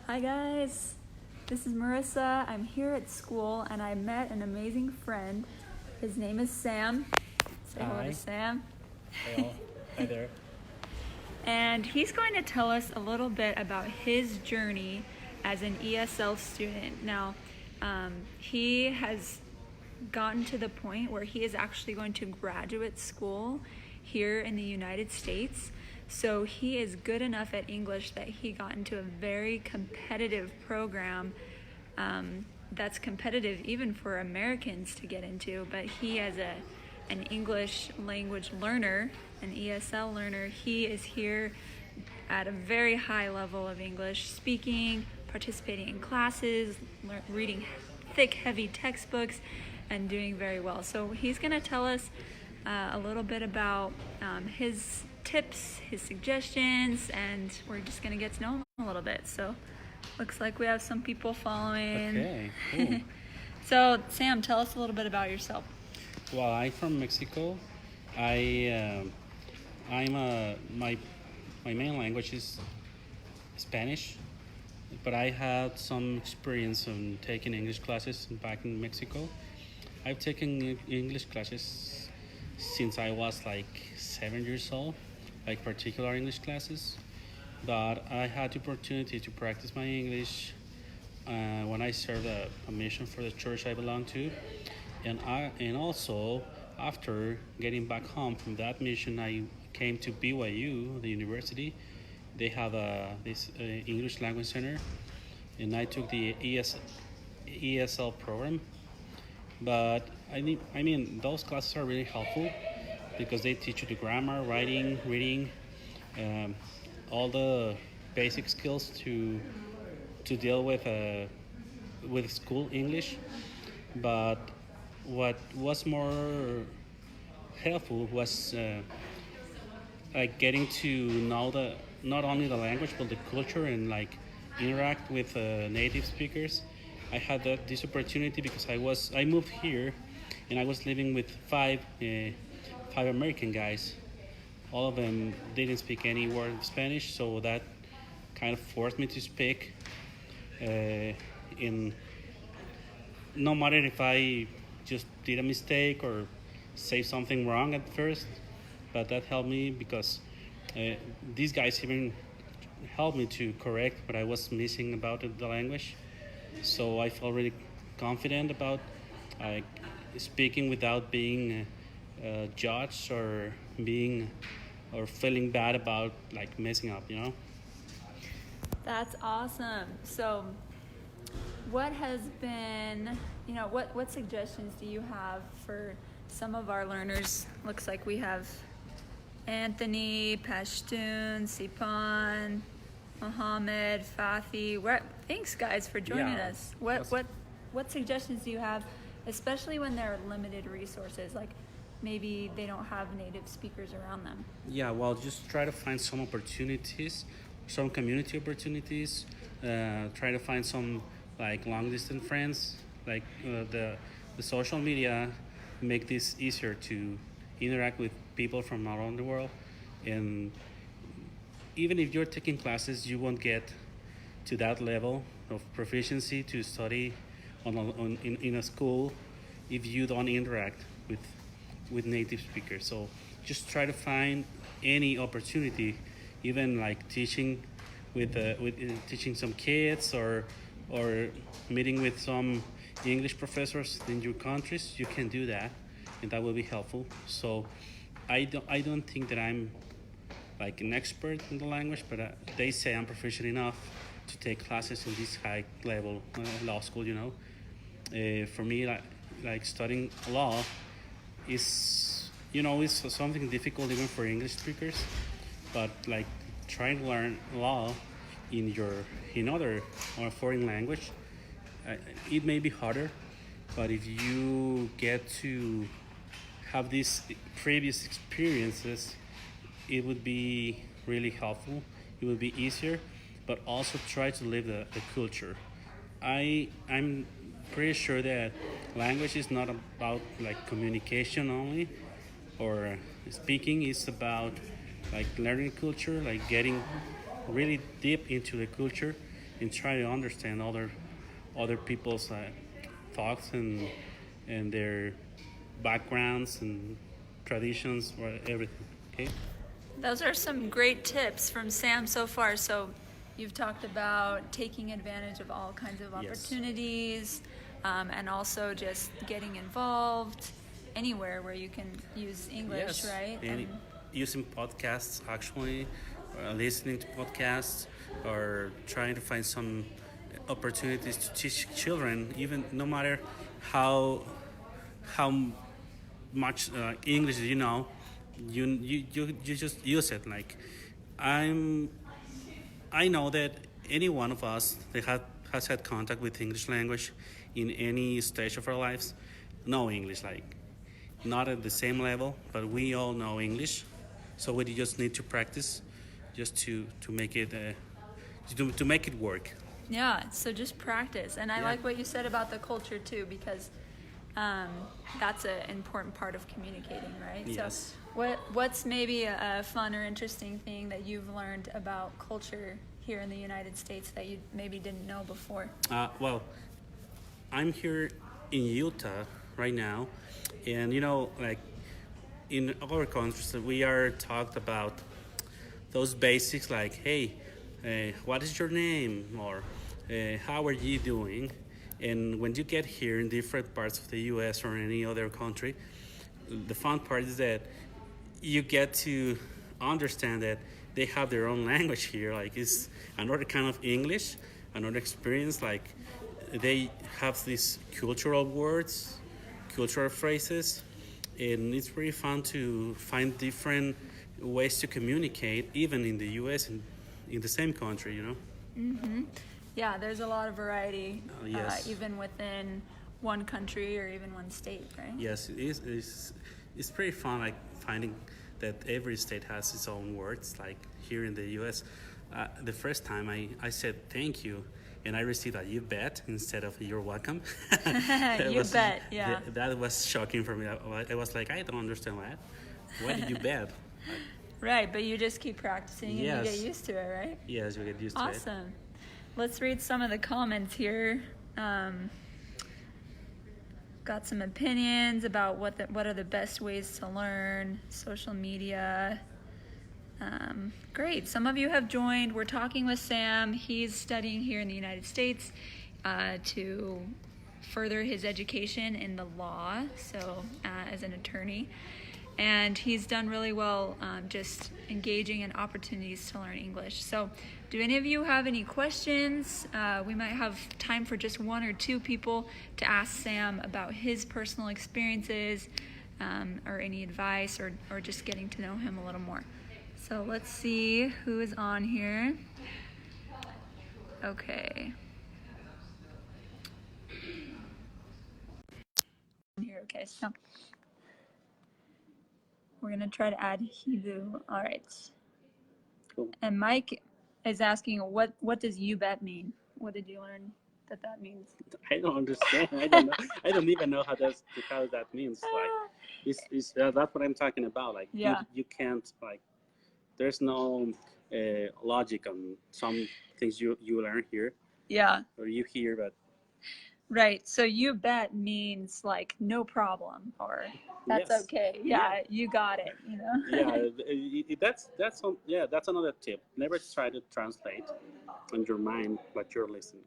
Hi guys, this is Marissa. I'm here at school and I met an amazing friend. His name is Sam. Say hello to Hi. Sam. Hey all. Hi there. And he's going to tell us a little bit about his journey as an ESL student. Now, he has gotten to the point where he is actually going to graduate school here in the United States. So he is good enough at English that he got into a very competitive program that's competitive even for Americans to get into. But he, as an English language learner, an ESL learner, he is here at a very high level of English speaking, participating in classes, reading thick, heavy textbooks, and doing very well. So he's going to tell us a little bit about his tips, his suggestions, and we're just going to get to know him a little bit. So looks like we have some people following. Okay. Cool. So Sam, tell us a little bit about yourself. Well, I'm from Mexico. My main language is Spanish, but I had some experience on taking English classes back in Mexico. I've taken English classes since I was like 7 years old, like particular English classes. But I had the opportunity to practice my English when I served a mission for the church I belong to, and also after getting back home from that mission, I came to BYU, the university. They have this English language center, and I took the ESL program. But I mean, those classes are really helpful because they teach you the grammar, writing, reading, um, all the basic skills to deal with school English. But what was more helpful was like getting to know the not only the language but the culture and like interact with native speakers. I had this opportunity because I moved here, and I was living with five American guys. All of them didn't speak any word of Spanish, so that kind of forced me to speak. In no matter if I just did a mistake or say something wrong at first, but that helped me because these guys even helped me to correct what I was missing about the language. So I felt really confident about uh, speaking without being judged or feeling bad about like messing up, you know. That's awesome. So what has been, what suggestions do you have for some of our learners? Looks like we have Anthony, Pashtun, Sipan, Mohammed, Fathi. Thanks guys for joining Yeah, us. What suggestions do you have, especially when there are limited resources, like maybe they don't have native speakers around them? Yeah, well, just try to find some opportunities, some community opportunities. Try to find some like long distance friends. Like the social media make this easier to interact with people from around the world. And even if you're taking classes, you won't get to that level of proficiency to study in a school if you don't interact with native speakers. So just try to find any opportunity, even like teaching with teaching some kids or meeting with some English professors in your countries. You can do that, and that will be helpful. So I don't think that I'm like an expert in the language, but they say I'm proficient enough to take classes in this high level law school. For me, like studying law is is something difficult even for English speakers, but like trying to learn law in other or foreign language, it may be harder, but if you get to have these previous experiences, it would be really helpful. It would be easier, but also try to live the culture. I'm pretty sure that language is not about like communication only or speaking. It's about like learning culture, like getting really deep into the culture and try to understand other people's thoughts and their backgrounds and traditions or everything. Okay. Those are some great tips from Sam so far. So, you've talked about taking advantage of all kinds of Yes. opportunities, and also just getting involved anywhere where you can use English, Yes. right? And using podcasts actually, listening to podcasts, or trying to find some opportunities to teach children, even no matter how how much English you know, you just use it. Like I'm I know that any one of us that has had contact with English language in any stage of our lives know English, like not at the same level, but we all know English. So we just need to practice, just to make it to make it work. Yeah, so just practice. And I Yeah. like what you said about the culture too, because um, that's an important part of communicating, right? Yes. So, what's maybe a fun or interesting thing that you've learned about culture here in the United States that you maybe didn't know before? Well, I'm here in Utah right now, and like in our countries, we are talked about those basics like, hey, what is your name, or how are you doing? And when you get here in different parts of the U.S. or any other country, the fun part is that you get to understand that they have their own language here. Like it's another kind of English, another experience. Like they have these cultural words, cultural phrases, and it's pretty fun to find different ways to communicate, even in the U.S. and in the same country. Mm-hmm. Yeah, there's a lot of variety, Yes. even within one country or even one state, right? Yes, it is. It's pretty fun, like finding that every state has its own words. Like here in the U.S., the first time I said thank you, and I received a "you bet" instead of "you're welcome." You bet, yeah. That was shocking for me. I was like, I don't understand that. Why did you bet? Like, Right, but you just keep practicing and you get yes, used to it, right? yes, we get used to it. Awesome. Let's read some of the comments here. Got some opinions about what are the best ways to learn, social media. Great. Some of you have joined. We're talking with Sam. He's studying here in the United States to further his education in the law, so as an attorney. And he's done really well just engaging in opportunities to learn English. So, do any of you have any questions? We might have time for just one or two people to ask Sam about his personal experiences or any advice or just getting to know him a little more. So, let's see who is on here. Okay. Here, okay, so we're going to try to add Hibu. All right. Cool. And Mike is asking, what does you bet mean? What did you learn that means? I don't understand. I don't know. I don't even know how that means. Like, that's what I'm talking about. Like, Yeah. you can't like. There's no logic on some things you learn here Yeah. or you hear, but Right. So you bet means like no problem or that's yes. okay. Yeah, you got it, you know? Yeah, that's another tip. Never try to translate in your mind what you're listening.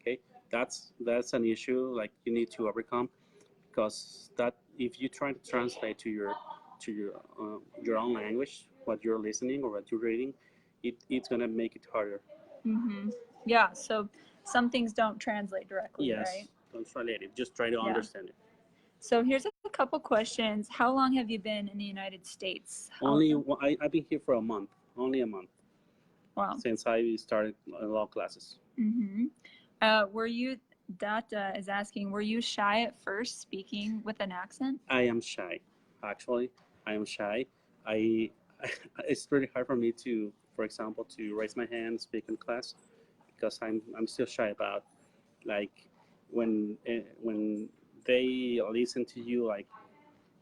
Okay, that's an issue like you need to overcome because that if you try to translate to your own language what you're listening or what you're reading, it's gonna make it harder. Mm-hmm. Yeah, so some things don't translate directly, Yes, right? don't translate it. Just try to Yeah. understand it. So here's a couple questions. How long have you been in the United States? I've been here for a month. Only a month. Wow. Since I started law classes. Mm-hmm. Were you, Data is asking, were you shy at first speaking with an accent? I am shy. Actually, I am shy. I it's pretty hard for me to, for example, to raise my hand, and speak in class, because I'm still shy about like when they listen to you like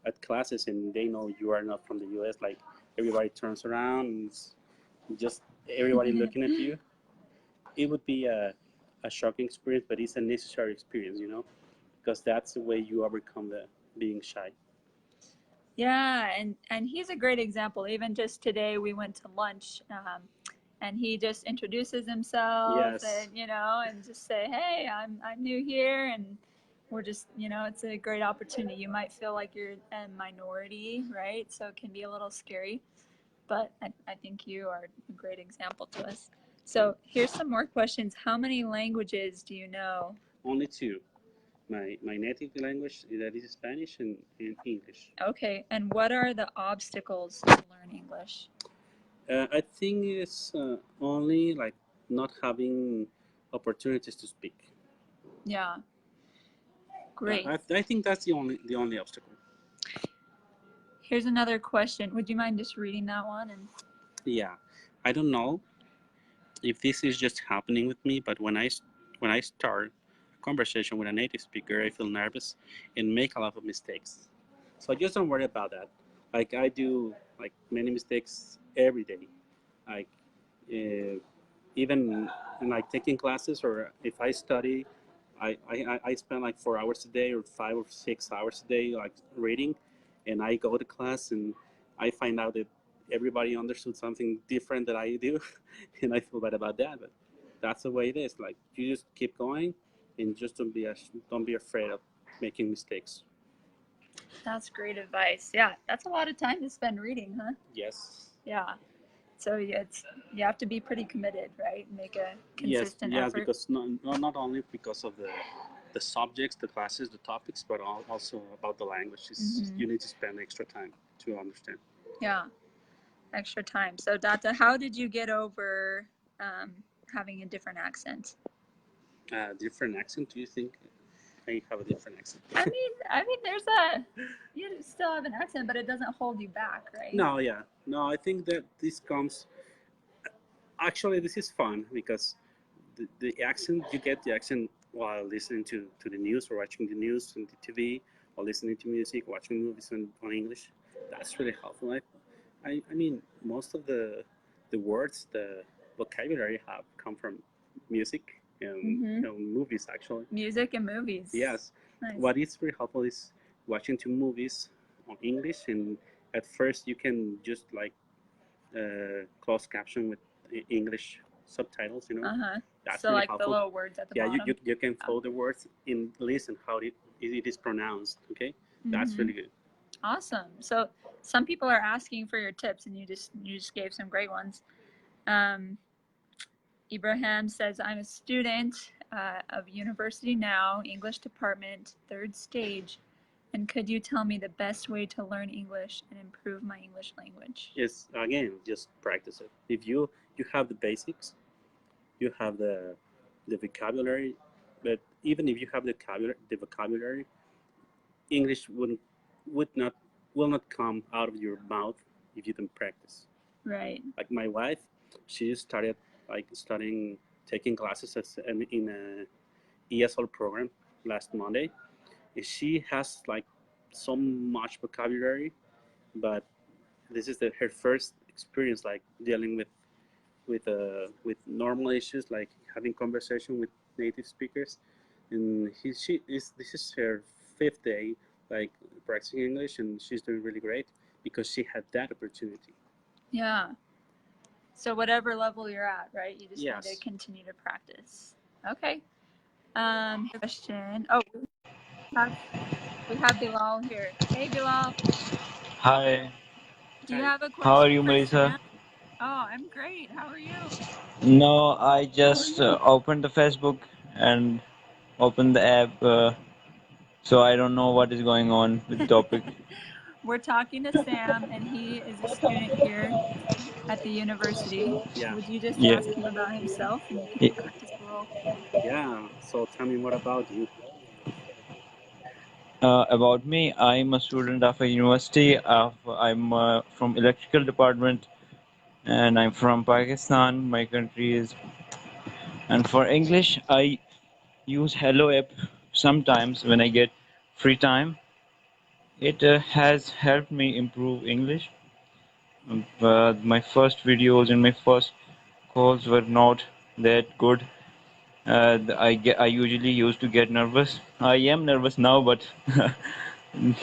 at classes and they know you are not from the U.S. Like everybody turns around and it's just everybody looking at you, it would be a shocking experience, but it's a necessary experience, because that's the way you overcome the being shy. Yeah, and he's a great example. Even just today, we went to lunch, and he just introduces himself, Yes. and and just say, "Hey, I'm new here," and we're just, it's a great opportunity. You might feel like you're a minority, right? So it can be a little scary, but I think you are a great example to us. So here's some more questions. How many languages do you know? Only two. My native language, that is Spanish and English. Okay, and what are the obstacles to learn English? I think it's only like not having opportunities to speak. Yeah, great. I think that's the only obstacle. Here's another question. Would you mind just reading that one? And Yeah, I don't know if this is just happening with me, but when I start a conversation with a native speaker, I feel nervous and make a lot of mistakes. So just don't worry about that. Like I do like many mistakes every day. Like even in like taking classes, or if I study, I spend like 4 hours a day or 5 or 6 hours a day like reading, and I go to class and I find out that everybody understood something different that I do, and I feel bad about that. But that's the way it is. Like you just keep going, and just don't be afraid of making mistakes. that's great advice. Yeah, that's a lot of time to spend reading, huh? Yes. Yeah. So you have to be pretty committed, right? Make a Yes, consistent yes, effort. because not only because of the subjects, the classes, the topics, but also about the language. You need to spend extra time to understand. Yeah, extra time. So Data, how did you get over um, having a different accent? Different accent? Do you think I have a different accent? I mean, you still have an accent, but it doesn't hold you back, right? No, yeah, no. I think that this comes. Actually, this is fun because the accent, you get the accent while listening to the news, or watching the news on the TV, or listening to music, watching movies on English. That's really helpful. I mean, most of the words, the vocabulary have come from music and movies, actually. Music and movies. Yes. Nice. What is very helpful is watching two movies on English, and at first you can just like closed caption with English subtitles. That's So really like helpful. the little words at the Yeah, bottom. you can follow the words and listen how it is pronounced. Okay, that's really good. Awesome. So some people are asking for your tips, and you just gave some great ones. Ibrahim says, I'm a student of university now, English department, third stage. And could you tell me the best way to learn English and improve my English language? Yes, again, just practice it. If you have the basics, you have the vocabulary, but even if you have the vocabulary, English would not will not come out of your mouth if you don't practice. Right. Like my wife, she started like studying, taking classes in a ESL program last Monday. And she has like so much vocabulary, but this is her first experience like dealing with normal issues like having conversation with native speakers, and she is this is her fifth day like practicing English, and she's doing really great because she had that opportunity. Yeah. So whatever level you're at, right? You just Yes. need to continue to practice. Okay. Question. Oh, we have Bilal here. Hey, Bilal. Hi, Do you have a how are question you, for Melissa? Sam? Oh, I'm great. How are you? No, I just opened the Facebook and opened the app, so I don't know what is going on with the topic. We're talking to Sam, and he is a student here at the university. Yeah. Would you just Yeah. ask him about himself, and you can Y- practice a little? Yeah. So tell me more about you. about me, I'm a student of a university. I'm from electrical department, and I'm from Pakistan. My country is, and for English, I use Hello app sometimes when I get free time. It has helped me improve English. But my first videos and my first calls were not that good. I usually used to get nervous. I am nervous now, but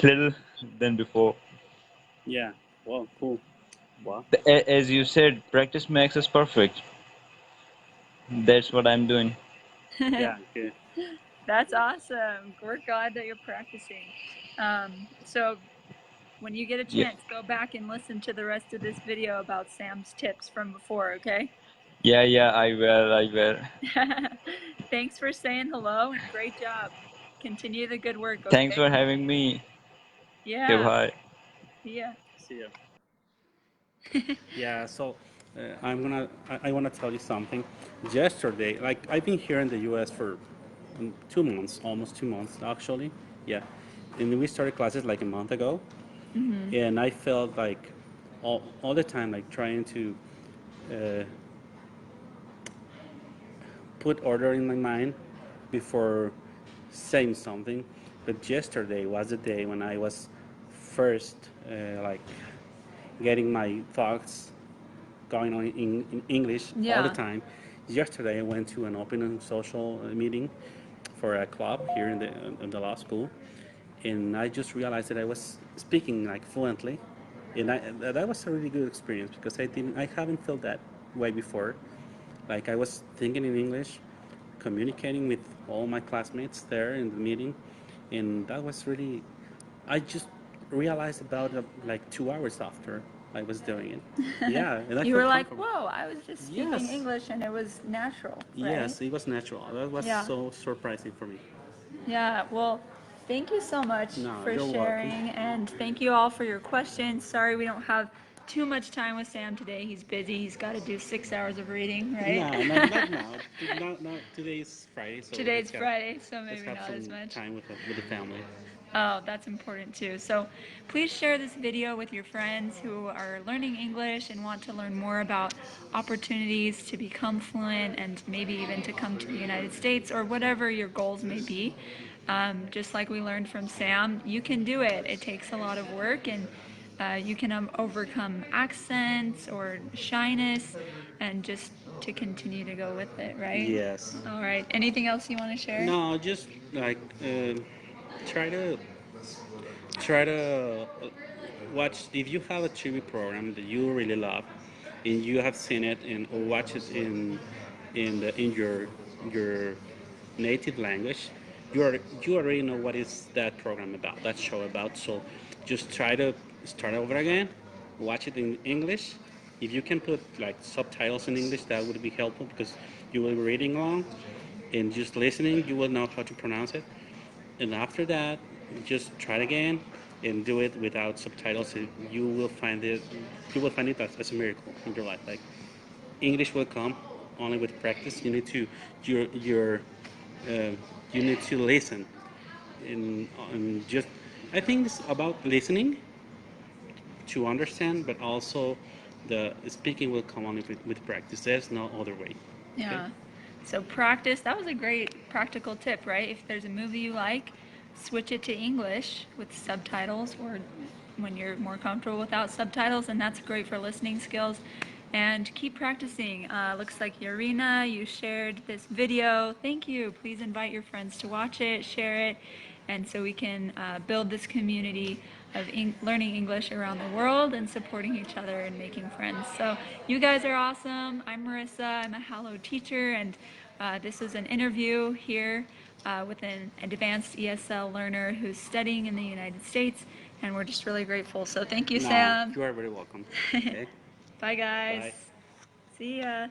little than before. Yeah. Well, cool. Well, As you said, practice makes us perfect. That's what I'm doing. yeah, good. That's awesome. We're glad that you're practicing. So when you get a Yeah, chance, go back and listen to the rest of this video about Sam's tips from before, okay? yeah. I will. I will. Thanks for saying hello and great job. Continue the good work, Thanks okay? for having me. Okay, Yeah. bye. Yeah. See ya. Yeah, so I want to tell you something. Yesterday, like I've been here in the U.S. for 2 months, almost 2 months actually. Yeah, and we started classes like a month ago, Hmm. and I felt like all the time like trying to uh, put order in my mind before saying something. But yesterday was the day when I was first like getting my thoughts going on in English all the Yeah. time. Yesterday, I went to an open and social meeting for a club here in the law school, and I just realized that I was speaking like fluently, and that was a really good experience because I haven't felt that way before. Like I was thinking in English, communicating with all my classmates there in the meeting, and that was really. I just realized about like 2 hours after I was doing it. Yeah, and I You feel were like, comfortable. whoa, I was just speaking Yes, English and it was natural, right? yes, it was natural. That was Yeah. so surprising for me. Yeah, well, thank you so much No, for you're welcome. sharing, and thank you all for your questions. Sorry we don't have too much time with Sam today. He's busy. He's got to do 6 hours of reading, right? No, not now. Not today is Friday, so Today's Friday, so let's maybe have not as some much. time with the family. Oh, that's important too. So please share this video with your friends who are learning English and want to learn more about opportunities to become fluent and maybe even to come to the United States or whatever your goals may be. Just like we learned from Sam, you can do it. It takes a lot of work and you can overcome accents or shyness and just to continue to go with it, right? Yes. All right. Anything else you want to share? No, just like try to watch if you have a TV program that you really love and you have seen it and or watch it in your native language, you already know what is that program about, that show about. So just try to start over again, watch it in English. If you can put like subtitles in English, that would be helpful because you will be reading along and just listening, you will know how to pronounce it. And after that, just try it again and do it without subtitles. You will find it. You will find it as a miracle in your life. Like English will come only with practice. You need to your uh, you need to listen and just. I think it's about listening to understand, but also the speaking will come only with practice. There's no other way. Okay. Yeah. So practice, that was a great practical tip, right? If there's a movie you like, switch it to English with subtitles or when you're more comfortable without subtitles, and that's great for listening skills. And keep practicing. Looks like Yarina, you shared this video. Thank you. Please invite your friends to watch it, share it, and so we can build this community of learning English around the world and supporting each other and making friends. So you guys are awesome. I'm Marissa. I'm a Hallo teacher, and this is an interview here with an advanced ESL learner who's studying in the United States, and we're just really grateful. So thank you, No, Sam. you are very welcome. Okay. Bye, guys. Bye. See ya.